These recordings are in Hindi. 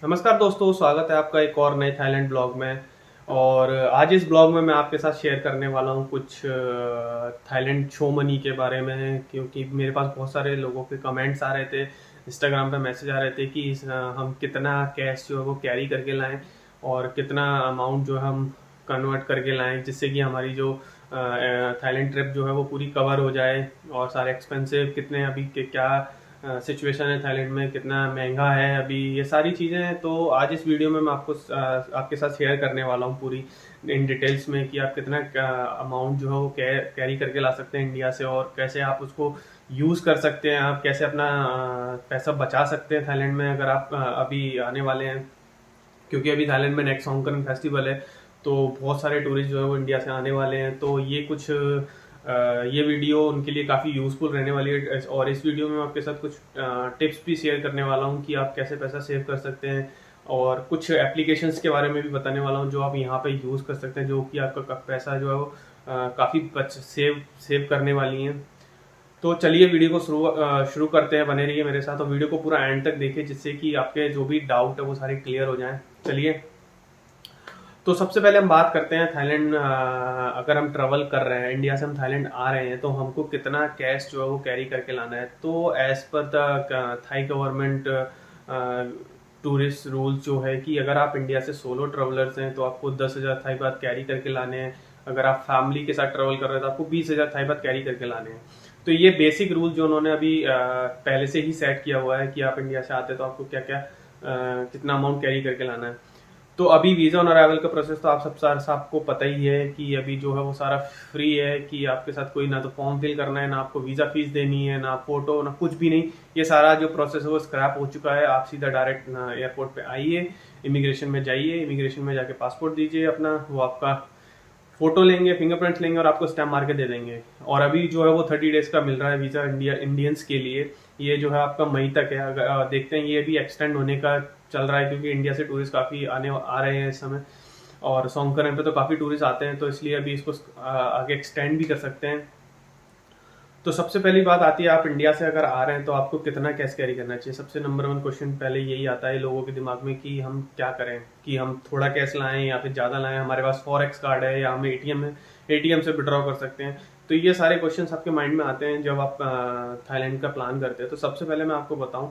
नमस्कार दोस्तों, स्वागत है आपका एक और नए थाईलैंड ब्लॉग में। और आज इस ब्लॉग में मैं आपके साथ शेयर करने वाला हूँ कुछ थाईलैंड शो मनी के बारे में, क्योंकि मेरे पास बहुत सारे लोगों के कमेंट्स आ रहे थे, इंस्टाग्राम पे मैसेज आ रहे थे कि हम कितना कैश जो है वो कैरी करके लाएं और कितना अमाउंट जो है हम कन्वर्ट करके लाएं, जिससे कि हमारी जो थाईलैंड ट्रिप जो है वो पूरी कवर हो जाए। और सारे एक्सपेंसिव कितने अभी के क्या सिचुएशन है थाईलैंड में, कितना महंगा है अभी, ये सारी चीज़ें हैं। तो आज इस वीडियो में मैं आपको आपके साथ शेयर करने वाला हूँ पूरी इन डिटेल्स में कि आप कितना अमाउंट जो है वो कैरी करके ला सकते हैं इंडिया से, और कैसे आप उसको यूज़ कर सकते हैं, आप कैसे अपना पैसा बचा सकते हैं थाईलैंड में अगर आप अभी आने वाले हैं। क्योंकि अभी थाईलैंड में नेक्स्ट सॉन्गकन फेस्टिवल है, तो बहुत सारे टूरिस्ट जो है वो इंडिया से आने वाले हैं। तो ये कुछ ये वीडियो उनके लिए काफ़ी यूज़फुल रहने वाली है। और इस वीडियो में मैं आपके साथ कुछ टिप्स भी शेयर करने वाला हूँ कि आप कैसे पैसा सेव कर सकते हैं, और कुछ एप्लीकेशंस के बारे में भी बताने वाला हूँ जो आप यहाँ पे यूज़ कर सकते हैं, जो कि आपका पैसा जो है वो काफ़ी बच सेव करने वाली हैं। तो चलिए वीडियो को शुरू करते हैं। बने रहिए मेरे साथ और वीडियो को पूरा एंड तक देखिए, जिससे कि आपके जो भी डाउट है वो सारे क्लियर हो जाएं। चलिए, तो सबसे पहले हम बात करते हैं थाईलैंड। अगर हम ट्रेवल कर रहे हैं, इंडिया से हम थाईलैंड आ रहे हैं, तो हमको कितना कैश जो है वो कैरी करके लाना है। तो एज पर the Thai government tourist rules जो है कि अगर आप इंडिया से सोलो ट्रेवलर्स हैं तो आपको 10,000 थाई बात कैरी करके लाने हैं। अगर आप फैमिली के साथ ट्रेवल कर रहे हैं तो आपको 20,000 थाई बात कैरी करके लाने हैं। तो ये बेसिक रूल जो उन्होंने अभी पहले से ही सेट किया हुआ है कि आप इंडिया से आते हैं तो आपको क्या क्या कितना अमाउंट कैरी करके लाना है। तो अभी वीज़ा ऑन अराइवल का प्रोसेस तो आप सब सारा आपको पता ही है कि अभी जो है वो सारा फ्री है, कि आपके साथ कोई ना तो फॉर्म फिल करना है, ना आपको वीज़ा फीस देनी है, ना फोटो, ना कुछ भी नहीं। ये सारा जो प्रोसेस है वो स्क्रैप हो चुका है। आप सीधा डायरेक्ट एयरपोर्ट पे आइए, इमिग्रेशन में जाइए, इमिग्रेशन में जाके पासपोर्ट दीजिए अपना, वो आपका फोटो लेंगे, फिंगरप्रिंट्स लेंगे और आपको स्टैम्प मार के दे देंगे। और अभी जो है वो 30 डेज का मिल रहा है वीज़ा इंडियंस के लिए। ये जो है आपका मई तक है। अगर देखते हैं ये भी एक्सटेंड होने का चल रहा है, क्योंकि इंडिया से टूरिस्ट काफ़ी आ रहे हैं इस समय, और सोंगकरन पे तो काफ़ी टूरिस्ट आते हैं, तो इसलिए अभी इसको आगे एक्सटेंड भी कर सकते हैं। तो सबसे पहली बात आती है, आप इंडिया से अगर आ रहे हैं तो आपको कितना कैश कैरी करना चाहिए। सबसे नंबर वन क्वेश्चन पहले यही आता है लोगों के दिमाग में कि हम क्या करें, कि हम थोड़ा कैश लाएं या फिर ज़्यादा लाएं, हमारे पास फॉरेक्स कार्ड है या हम एटीएम है, एटीएम से विड्रॉ कर सकते हैं। तो ये सारे क्वेश्चन आपके माइंड में आते हैं जब आप थाईलैंड का प्लान करते हैं। तो सबसे पहले मैं आपको बताऊं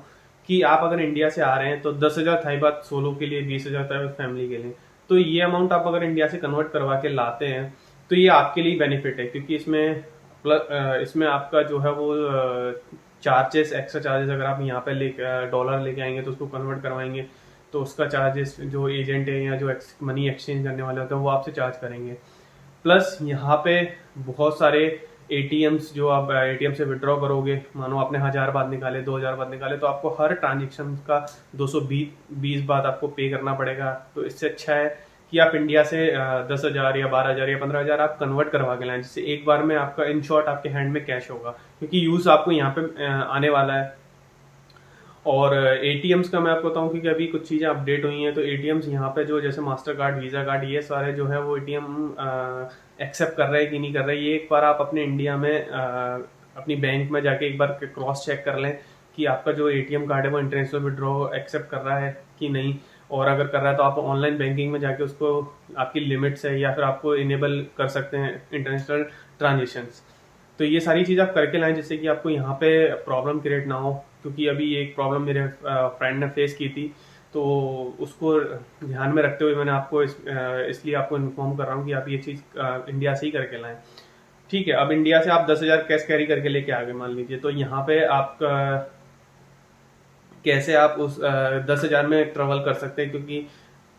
कि आप अगर इंडिया से आ रहे हैं तो 10,000 थाई बात सोलो के लिए, 20,000 थाई बात फैमिली के लिए। तो ये अमाउंट आप अगर इंडिया से कन्वर्ट करवा के लाते हैं तो ये आपके लिए बेनिफिट है, क्योंकि इसमें प्लस इसमें आपका जो है वो चार्जेस, एक्स्ट्रा चार्जेस, अगर आप यहाँ पे डॉलर लेके आएंगे तो उसको कन्वर्ट करवाएंगे तो उसका चार्जेस जो एजेंट है या जो मनी एक्सचेंज करने वाले होते हैं वो आपसे चार्ज करेंगे। प्लस यहाँ पे बहुत सारे एटीएम्स, जो आप एटीएम से विड्रॉ करोगे, मानो आपने 1,000 बात निकाले, 2,000 बात निकाले, तो आपको हर ट्रांजेक्शन का 220 बात आपको पे करना पड़ेगा। तो इससे अच्छा है कि आप इंडिया से 10,000 या 12,000 या 15,000 आप कन्वर्ट करवा के लाएं, जिससे एक बार में आपका इन शॉर्ट आपके हैंड में कैश होगा, क्योंकि यूज आपको यहाँ पे आने वाला है। और एटीएम्स का मैं आपको बताऊं, क्योंकि अभी कुछ चीज़ें अपडेट हुई हैं, तो एटीएम्स यहाँ पे जो जैसे मास्टर कार्ड, वीज़ा कार्ड, ये सारे जो है वो एटीएम एक्सेप्ट कर रहे हैं कि नहीं कर रहे हैं, ये एक बार आप अपने इंडिया में अपनी बैंक में जाके एक बार क्रॉस चेक कर लें कि आपका जो एटीएम कार्ड है वो इंटरनेशनल विड्रॉ एक्सेप्ट कर रहा है कि नहीं। और अगर कर रहा है तो आप ऑनलाइन बैंकिंग में जाके उसको, आपकी लिमिट्स है या फिर आपको इनेबल कर सकते हैं इंटरनेशनल ट्रांजेक्शंस। तो ये सारी चीज़ आप करके लाएं, जिससे कि आपको यहाँ पे प्रॉब्लम क्रिएट ना हो। क्योंकि अभी एक प्रॉब्लम मेरे फ्रेंड ने फेस की थी, तो उसको ध्यान में रखते हुए मैंने आपको इसलिए आपको इन्फॉर्म कर रहा हूँ कि आप ये चीज़ इंडिया से ही करके लाएं। ठीक है, अब इंडिया से आप 10,000 कैश कैरी करके लेके आगे मान लीजिए, तो यहाँ पे आप कैसे आप उस 10,000 में ट्रेवल कर सकते हैं, क्योंकि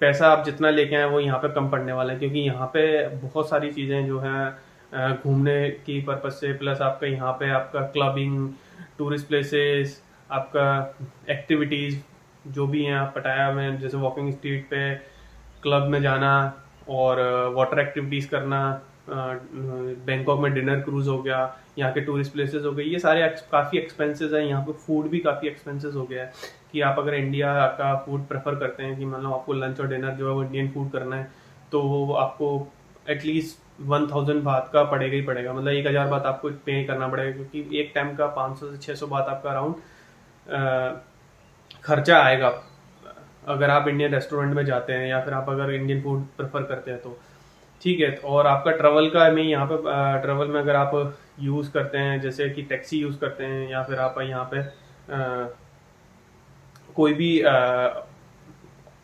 पैसा आप जितना लेके आए वो यहाँ पे कम पड़ने वाला है। क्योंकि यहाँ पे बहुत सारी चीज़ें जो हैं घूमने की पर्पज से, प्लस आपका यहाँ पे आपका क्लबिंग, टूरिस्ट प्लेसेस, आपका एक्टिविटीज़ जो भी हैं, आप पटाया में जैसे वॉकिंग स्ट्रीट पे, क्लब में जाना, और वाटर एक्टिविटीज़ करना, बैंकॉक में डिनर क्रूज हो गया, यहाँ के टूरिस्ट प्लेसेस हो गए, ये सारे काफ़ी एक्सपेंसेस हैं। यहाँ पे फूड भी काफ़ी एक्सपेंसेस हो गया है, कि आप अगर इंडिया का फूड प्रेफर करते हैं, कि मतलब आपको लंच और डिनर जो है वो इंडियन फूड करना है, तो वो आपको एटलीस्ट 1,000 बात का पड़ेगा ही पड़ेगा, मतलब 1,000 बात आपको पे करना पड़ेगा, क्योंकि एक टाइम का 500 से 600 बात आपका अराउंड खर्चा आएगा। अगर आप इंडियन रेस्टोरेंट में जाते हैं या फिर आप अगर इंडियन फूड प्रेफर करते हैं तो ठीक है। और आपका ट्रैवल का मैं यहाँ पे ट्रैवल में अगर आप यूज़ करते हैं जैसे कि टैक्सी यूज़ करते हैं या फिर आप यहाँ पे कोई भी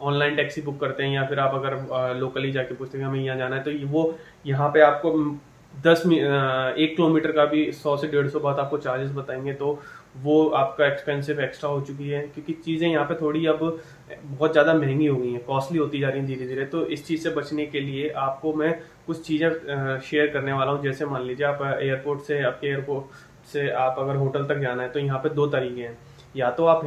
ऑनलाइन टैक्सी बुक करते हैं या फिर आप अगर लोकली जाके पूछते हैं हमें यहाँ जाना है तो वो यहाँ पे आपको 1 किलोमीटर का भी 100 से 150 बात आपको चार्जेस बताएंगे। तो वो आपका एक्सपेंसिव एक्स्ट्रा हो चुकी है क्योंकि चीज़ें यहाँ पे थोड़ी अब बहुत ज़्यादा महंगी हो गई हैं, कॉस्टली होती जा रही हैं धीरे धीरे। तो इस चीज़ से बचने के लिए आपको मैं कुछ चीज़ें शेयर करने वाला हूँ। जैसे मान लीजिए आप आपके एयरपोर्ट से आप अगर होटल तक जाना है तो यहाँ पे 2 तरीके हैं। या तो आप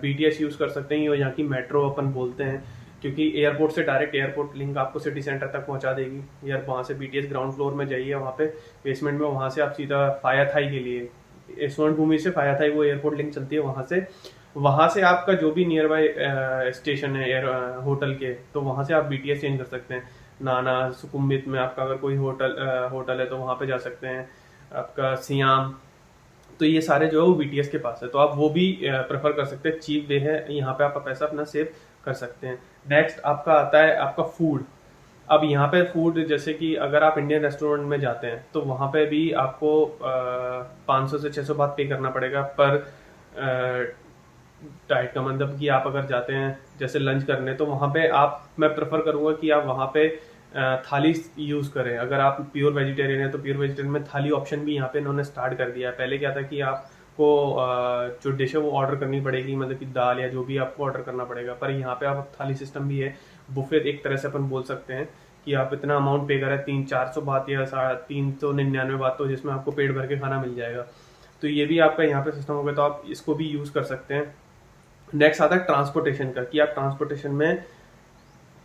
BTS यूज़ कर सकते हैं, यहाँ की मेट्रो अपन बोलते हैं, क्योंकि एयरपोर्ट से डायरेक्ट एयरपोर्ट लिंक आपको सिटी सेंटर तक पहुंचा देगी। या वहाँ से BTS ग्राउंड फ्लोर में जाइए, वहाँ पे बेसमेंट में, वहाँ से आप सीधा फाया थाई के लिए स्वर्ण भूमि से फाया थाई वो एयरपोर्ट लिंक चलती है। वहाँ से आपका जो भी नियर बाय स्टेशन है एयर होटल के, तो वहाँ से आप BTS चेंज कर सकते हैं। नाना सुकुम्बित में आपका अगर कोई होटल है तो वहाँ पे जा सकते हैं। आपका सियाम, तो ये सारे जो है वो BTS के पास है, तो आप वो भी प्रेफर कर सकते हैं। चीप वे है, यहाँ पे आप पैसा अपना सेव कर सकते हैं। नेक्स्ट आपका आता है आपका फूड। अब यहाँ पे फूड जैसे कि अगर आप इंडियन रेस्टोरेंट में जाते हैं तो वहाँ पे भी आपको 500 से 600 बात पे करना पड़ेगा पर डाइट का। मतलब कि आप अगर जाते हैं जैसे लंच करने तो वहाँ पे मैं प्रेफर करूँगा कि आप वहाँ पे थाली यूज़ करें। अगर आप प्योर वेजिटेरियन है तो प्योर वेजिटेरियन में थाली ऑप्शन भी यहाँ पे इन्होंने स्टार्ट कर दिया है। पहले क्या था कि आपको जो डिश है वो ऑर्डर करनी पड़ेगी, मतलब कि दाल या जो भी आपको ऑर्डर करना पड़ेगा, पर यहाँ पे आप थाली सिस्टम भी है। बुफे एक तरह से अपन बोल सकते हैं कि आप इतना अमाउंट पे करें 300-400 बात या 399 बात, तो जिसमें आपको पेट भर के खाना मिल जाएगा। तो ये भी आपका यहाँ पे सिस्टम होगा, तो आप इसको भी यूज़ कर सकते हैं। नेक्स्ट आता है ट्रांसपोर्टेशन का, कि आप ट्रांसपोर्टेशन में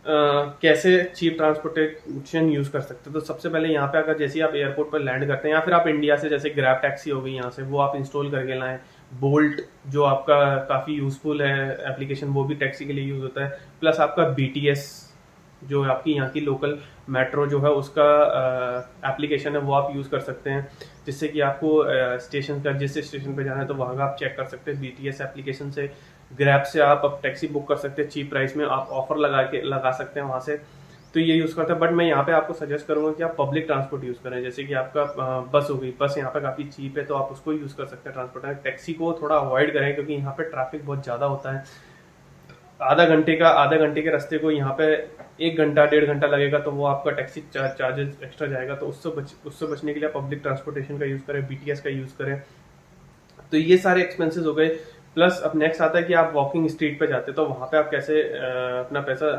कैसे चीप ट्रांसपोर्टेशन यूज़ कर सकते हैं। तो सबसे पहले यहाँ पे अगर जैसे आप एयरपोर्ट पर लैंड करते हैं या फिर आप इंडिया से जैसे ग्रैब टैक्सी हो गई यहाँ से, वो आप इंस्टॉल करके लाएं। बोल्ट जो आपका काफ़ी यूज़फुल है एप्लीकेशन, वो भी टैक्सी के लिए यूज़ होता है। प्लस आपका BTS जो आपकी यहाँ की लोकल मेट्रो जो है उसका एप्लीकेशन है, वो आप यूज़ कर सकते हैं, जिससे कि आपको स्टेशन का जिस स्टेशन पे जाना है तो वहाँ का आप चेक कर सकते हैं BTS एप्लीकेशन से। ग्रैब से आप अब टैक्सी बुक कर सकते हैं चीप प्राइस में, आप ऑफर लगा सकते हैं वहाँ से। तो ये यूज़ करते हैं। बट मैं यहाँ पे आपको सजेस्ट करूँगा कि आप पब्लिक ट्रांसपोर्ट यूज़ करें। जैसे कि आपका बस हो गई, बस यहाँ पे काफ़ी चीप है तो आप उसको यूज़ कर सकते हैं ट्रांसपोर्ट में। टैक्सी को थोड़ा अवॉइड करें क्योंकि यहाँ पे ट्रैफिक बहुत ज़्यादा होता है। आधा घंटे के रास्ते को यहाँ पे 1 घंटा 1.5 घंटा लगेगा, तो वो आपका टैक्सी चार्जेस एक्स्ट्रा जाएगा। तो उससे बचने के लिए पब्लिक ट्रांसपोर्टेशन का यूज़ करें, BTS का यूज़ करें। तो ये सारे एक्सपेंसेस हो गए। प्लस अब नेक्स्ट आता है कि आप वॉकिंग स्ट्रीट पे जाते हैं तो वहाँ पे आप कैसे अपना पैसा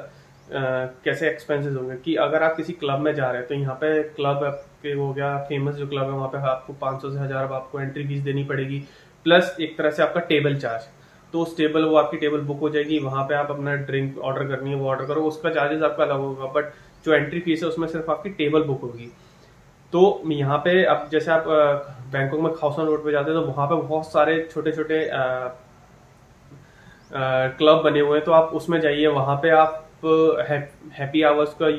कैसे एक्सपेंसेस होंगे। कि अगर आप किसी क्लब में जा रहे हैं तो यहाँ पे क्लब आपके हो गया फेमस जो क्लब है, वहाँ पे आपको 500 से 1000 आपको एंट्री फीस देनी पड़ेगी, प्लस एक तरह से आपका टेबल चार्ज। तो उस टेबल वो आपकी टेबल बुक हो जाएगी, वहाँ पे आप अपना ड्रिंक ऑर्डर करनी है वो ऑर्डर करो, उसका चार्जेस आपका अलग होगा। बट जो एंट्री फीस है उसमें सिर्फ आपकी टेबल बुक होगी। तो यहाँ पे अब जैसे आप बैंकॉक में खाउसन रोड पे जाते हैं तो वहाँ पे बहुत सारे छोटे छोटे क्लब बने हुए हैं, तो आप उसमें जाइए। वहाँ पे आप हैप्पी आवर्स का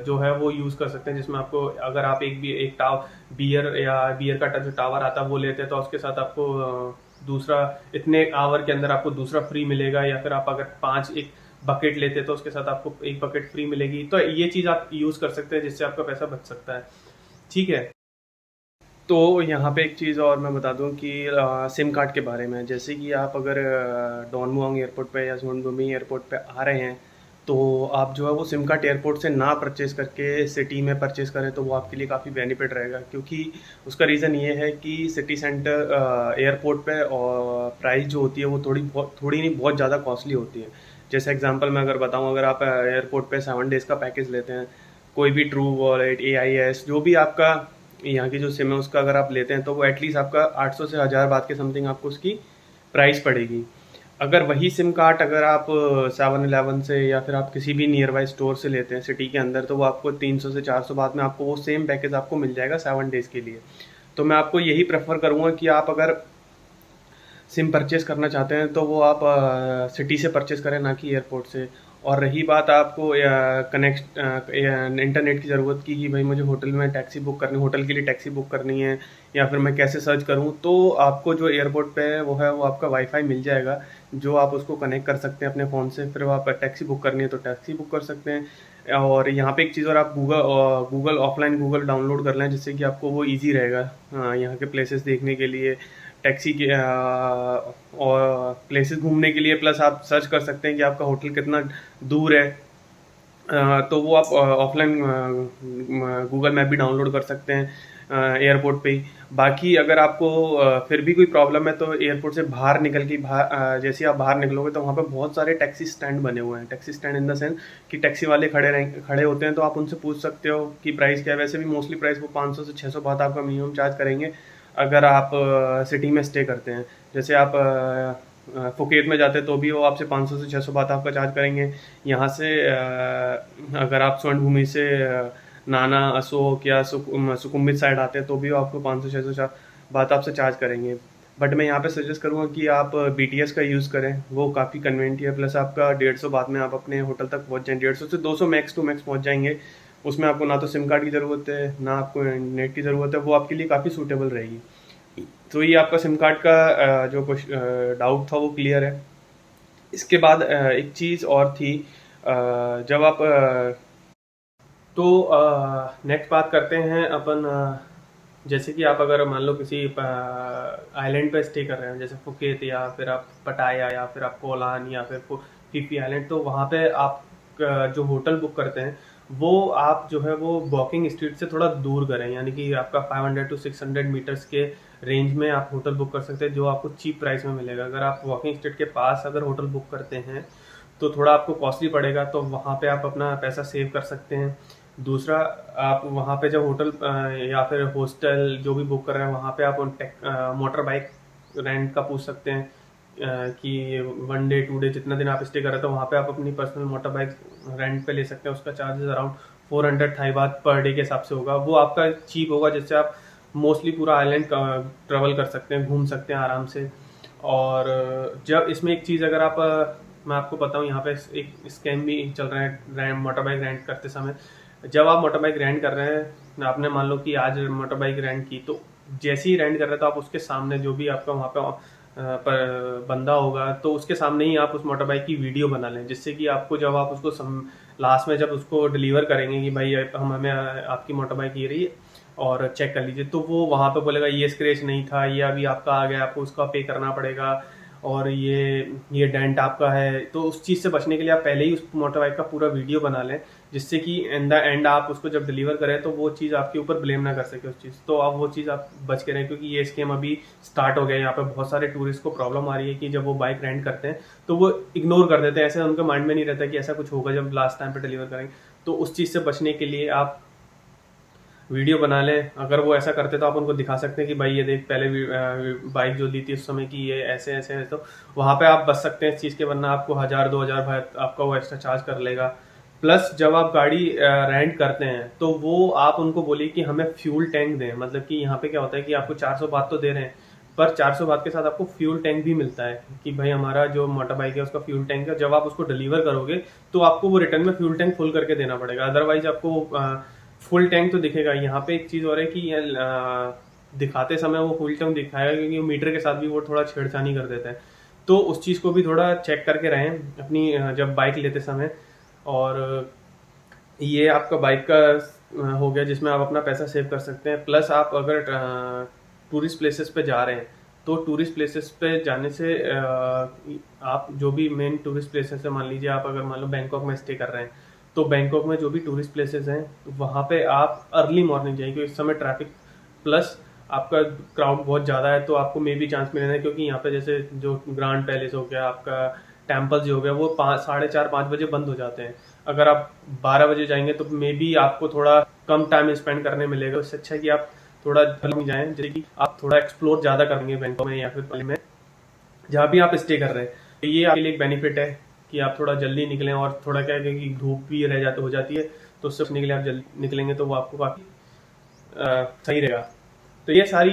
जो है वो यूज़ कर सकते हैं, जिसमें आपको अगर आप एक बियर का जो टावर आता है वो लेते हैं तो उसके साथ आपको दूसरा इतने आवर के अंदर आपको दूसरा फ्री मिलेगा। या फिर आप अगर 5 एक बकेट लेते हैं तो उसके साथ आपको एक बकेट फ्री मिलेगी। तो ये चीज़ आप यूज़ कर सकते हैं जिससे आपका पैसा बच सकता है। ठीक है। तो यहाँ पे एक चीज़ और मैं बता दूँ कि सिम कार्ड के बारे में। जैसे कि आप अगर डॉन मुआंग एयरपोर्ट पे या सुनबुमी एयरपोर्ट पे आ रहे हैं तो आप जो है वो सिम कार्ड एयरपोर्ट से ना परचेज़ करके सिटी में परचेज़ करें तो वो आपके लिए काफ़ी बेनिफिट रहेगा। क्योंकि उसका रीज़न ये है कि सिटी सेंटर एयरपोर्ट पे और प्राइस जो होती है वो थोड़ी नहीं बहुत ज़्यादा कॉस्टली होती है। जैसे एग्जांपल मैं अगर बताऊँ, अगर आप एयरपोर्ट पे 7 डेज़ का पैकेज लेते हैं, कोई भी ट्रू वॉलेट AIS जो भी आपका यहाँ की जो सिम है उसका अगर आप लेते हैं तो वो एटलीस्ट आपका 800 से 1000 बात के समथिंग आपको उसकी प्राइस पड़ेगी। अगर वही सिम कार्ड अगर आप 7-11 से या फिर आप किसी भी नियर बाई स्टोर से लेते हैं सिटी के अंदर, तो वो आपको 300 से 400 बात में आपको वो सेम पैकेज आपको मिल जाएगा 7 डेज़ के लिए। तो मैं आपको यही प्रेफर करूँगा कि आप अगर सिम परचेज़ करना चाहते हैं तो वो आप सिटी से परचेज़ करें, ना कि एयरपोर्ट से। और रही बात आपको कनेक्ट इंटरनेट की ज़रूरत की कि भाई मुझे होटल में टैक्सी बुक करनी, होटल के लिए टैक्सी बुक करनी है या फिर मैं कैसे सर्च करूं, तो आपको जो एयरपोर्ट पे है वो आपका वाईफाई मिल जाएगा, जो आप उसको कनेक्ट कर सकते हैं अपने फ़ोन से। फिर वो आप टैक्सी बुक करनी है तो टैक्सी बुक कर सकते हैं। और यहाँ पे एक चीज़ और, आप गूगल ऑफलाइन गूगल डाउनलोड कर लें, जिससे कि आपको वो ईजी रहेगा यहाँ के प्लेसेस देखने के लिए, टैक्सी के और प्लेसेस घूमने के लिए। प्लस आप सर्च कर सकते हैं कि आपका होटल कितना दूर है, तो वो आप ऑफलाइन गूगल मैप भी डाउनलोड कर सकते हैं एयरपोर्ट पे ही। बाकी अगर आपको फिर भी कोई प्रॉब्लम है तो एयरपोर्ट से बाहर निकल के जैसे आप बाहर निकलोगे तो वहाँ पे बहुत सारे टैक्सी स्टैंड बने हुए हैं। Taxi stand in the sense कि टैक्सी वाले खड़े होते हैं, तो आप उनसे पूछ सकते हो कि प्राइस क्या है। वैसे भी मोस्टली प्राइस वो 500 से 600 बात आपका मिनिमम चार्ज करेंगे अगर आप सिटी में स्टे करते हैं। जैसे आप फुकेत में जाते हैं तो भी वो आपसे 500 से 600 बात आपका चार्ज करेंगे। यहाँ से अगर आप स्वर्ण भूमि से नाना अशोक या सुकुम्बित साइड आते हैं तो भी वो आपको 500-600 बात आपसे चार्ज करेंगे। बट मैं यहाँ पे सजेस्ट करूँगा कि आप BTS का यूज़ करें, वो काफ़ी कन्वीनियंट है। प्लस आपका 150 बात में आप अपने होटल तक पहुँच जाएंगे, 150 से 200 मैक्स टू मैक्स पहुँच जाएंगे। उसमें आपको ना तो सिम कार्ड की ज़रूरत है ना आपको नेट की ज़रूरत है, वो आपके लिए काफ़ी सूटेबल रहेगी। तो ये आपका सिम कार्ड का जो कुछ डाउट था वो क्लियर है। इसके बाद एक चीज़ और थी, जब आप तो नेक्स्ट बात करते हैं अपन, जैसे कि आप अगर मान लो किसी आइलैंड पे स्टे कर रहे हैं, जैसे फुकेत या फिर आप पटाया या फिर आप कोलान या फिर फीफी आइलैंड, तो वहाँ पे आप जो होटल बुक करते हैं वो आप जो है वो वॉकिंग स्ट्रीट से थोड़ा दूर करें, यानी कि आपका 500 to 600 मीटर्स के रेंज में आप होटल बुक कर सकते हैं, जो आपको चीप प्राइस में मिलेगा। अगर आप वॉकिंग स्ट्रीट के पास अगर होटल बुक करते हैं तो थोड़ा आपको कॉस्टली पड़ेगा, तो वहाँ पे आप अपना पैसा सेव कर सकते हैं। दूसरा, आप वहाँ पे जब होटल या फिर हॉस्टल जो भी बुक कर रहे हैं वहाँ पे आप मोटर बाइक रेंट का पूछ सकते हैं कि 1 डे 2 डे जितना दिन आप स्टे कर रहे हैं तो वहाँ पे आप अपनी पर्सनल मोटर बाइक रेंट पे ले सकते हैं। उसका चार्जेस अराउंड 400 थाई बात पर डे के हिसाब से होगा, वो आपका चीप होगा, जिससे आप मोस्टली पूरा आइलैंड ट्रेवल कर सकते हैं, घूम सकते हैं आराम से। और जब इसमें एक चीज़ अगर आप मैं आपको बताऊं, यहाँ पे एक स्कैम भी चल रहा है मोटर बाइक रेंट करते समय। जब आप मोटर बाइक रेंट कर रहे हैं, आपने मान लो कि आज मोटर बाइक रेंट की, तो जैसे ही रेंट कर रहे हैं तो आप उसके सामने जो भी आपका वहाँ पे पर बंदा होगा तो उसके सामने ही आप उस मोटर बाइक की वीडियो बना लें, जिससे कि आपको जब आप उसको लास्ट में जब उसको डिलीवर करेंगे कि भाई हमें आपकी मोटर बाइक ये रही और चेक कर लीजिए, तो वो वहाँ पे बोलेगा ये स्क्रैच नहीं था, ये अभी आपका आ गया, आपको उसका पे करना पड़ेगा, और ये डेंट आपका है। तो उस चीज़ से बचने के लिए आप पहले ही उस मोटर बाइक का पूरा वीडियो बना लें, जिससे कि इन द एंड आप उसको जब डिलीवर करें तो वो चीज़ आपके ऊपर ब्लेम ना कर सके उस चीज़, तो आप वो चीज़ आप बच के रहें। क्योंकि ये स्कीम अभी स्टार्ट हो गया है, यहाँ पे बहुत सारे टूरिस्ट को प्रॉब्लम आ रही है कि जब वो बाइक रेंट करते हैं तो वो इग्नोर कर देते हैं, ऐसे उनके माइंड में नहीं रहता कि ऐसा कुछ होगा जब लास्ट टाइम पे डिलीवर करेंगे। तो उस चीज़ से बचने के लिए आप वीडियो बना लें। अगर वो ऐसा करते तो आप उनको दिखा सकते हैं कि भाई ये देख, पहले बाइक जो दी थी उस समय की ये ऐसे ऐसे है, तो वहाँ पे आप बच सकते हैं इस चीज़ के, वरना आपको 1000-2000 भाई आपका वो एक्स्ट्रा चार्ज कर लेगा। प्लस जब आप गाड़ी रेंट करते हैं तो वो आप उनको बोलिए कि हमें फ्यूल टैंक दें, मतलब कि यहाँ पे क्या होता है कि आपको 400 बात तो दे रहे हैं, पर 400 बात के साथ आपको फ्यूल टैंक भी मिलता है कि भाई हमारा जो मोटर बाइक है उसका फ्यूल टैंक है। जब आप उसको डिलीवर करोगे तो आपको वो रिटर्न में फ्यूल टैंक फुल करके देना पड़ेगा, अदरवाइज आपको फुल टैंक तो दिखेगा। यहाँ पे एक चीज़ और है कि दिखाते समय वो फुल टैंक दिखाएगा, क्योंकि मीटर के साथ भी वो थोड़ा छेड़छानी कर देता है। तो उस चीज़ को भी थोड़ा चेक करके रहें अपनी जब बाइक लेते समय। और ये आपका बाइक का हो गया जिसमें आप अपना पैसा सेव कर सकते हैं। प्लस आप अगर टूरिस्ट प्लेसेस पे जा रहे हैं तो टूरिस्ट प्लेसेस पे जाने से आप जो भी मेन टूरिस्ट प्लेसेस है, मान लीजिए आप अगर मान लो बैंकॉक में स्टे कर रहे हैं तो बैंकॉक में जो भी टूरिस्ट प्लेसेस हैं वहाँ पे आप अर्ली मॉर्निंग जाइए, क्योंकि इस समय ट्रैफिक प्लस आपका क्राउड बहुत ज़्यादा है, तो आपको मे भी चांस मिलेगा। क्योंकि यहाँ पे जैसे जो ग्रैंड पैलेस हो गया, आपका टेम्पल्स जो हो गया, वो 4:30-5 बजे बंद हो जाते हैं। अगर आप 12 बजे जाएंगे तो मे बी आपको थोड़ा कम टाइम स्पेंड करने मिलेगा। उससे अच्छा है कि आप थोड़ा जल्दी जाएं, जैसे कि आप थोड़ा एक्सप्लोर ज़्यादा करेंगे बैंकॉक में या फिर पाली में, जहाँ भी आप स्टे कर रहे हैं। तो ये आपके लिए एक बेनिफिट है कि आप थोड़ा जल्दी निकलें। और थोड़ा क्या है कि धूप भी हो जाती है, तो उससे बचने के लिए आप जल्दी निकलेंगे तो वो आपको काफ़ी सही रहेगा। तो ये सारी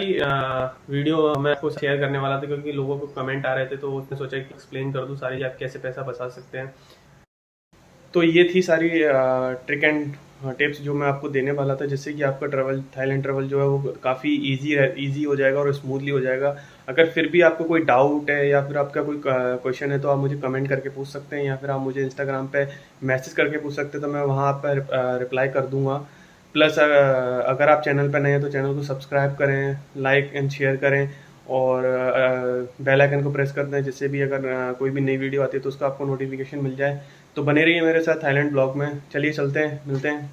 वीडियो मैं आपको शेयर करने वाला था, क्योंकि लोगों को कमेंट आ रहे थे तो उसने सोचा कि एक्सप्लेन कर दूं सारी आप कैसे पैसा बचा सकते हैं। तो ये थी सारी ट्रिक एंड टिप्स जो मैं आपको देने वाला था, जिससे कि आपका ट्रैवल, थाईलैंड ट्रैवल जो है वो काफ़ी ईजी हो जाएगा और स्मूथली हो जाएगा। अगर फिर भी आपको कोई डाउट है या फिर आपका कोई क्वेश्चन है तो आप मुझे कमेंट करके पूछ सकते हैं, या फिर आप मुझे इंस्टाग्राम पे मैसेज करके पूछ सकते हैं, तो मैं वहाँ पर रिप्लाई कर दूंगा। प्लस अगर आप चैनल पर नए हैं तो चैनल को सब्सक्राइब करें, लाइक एंड शेयर करें, और बेल आइकन को प्रेस कर दें, जिससे भी अगर कोई भी नई वीडियो आती है तो उसका आपको नोटिफिकेशन मिल जाए। तो बने रहिए मेरे साथ थाईलैंड ब्लॉग में। चलिए चलते हैं, मिलते हैं।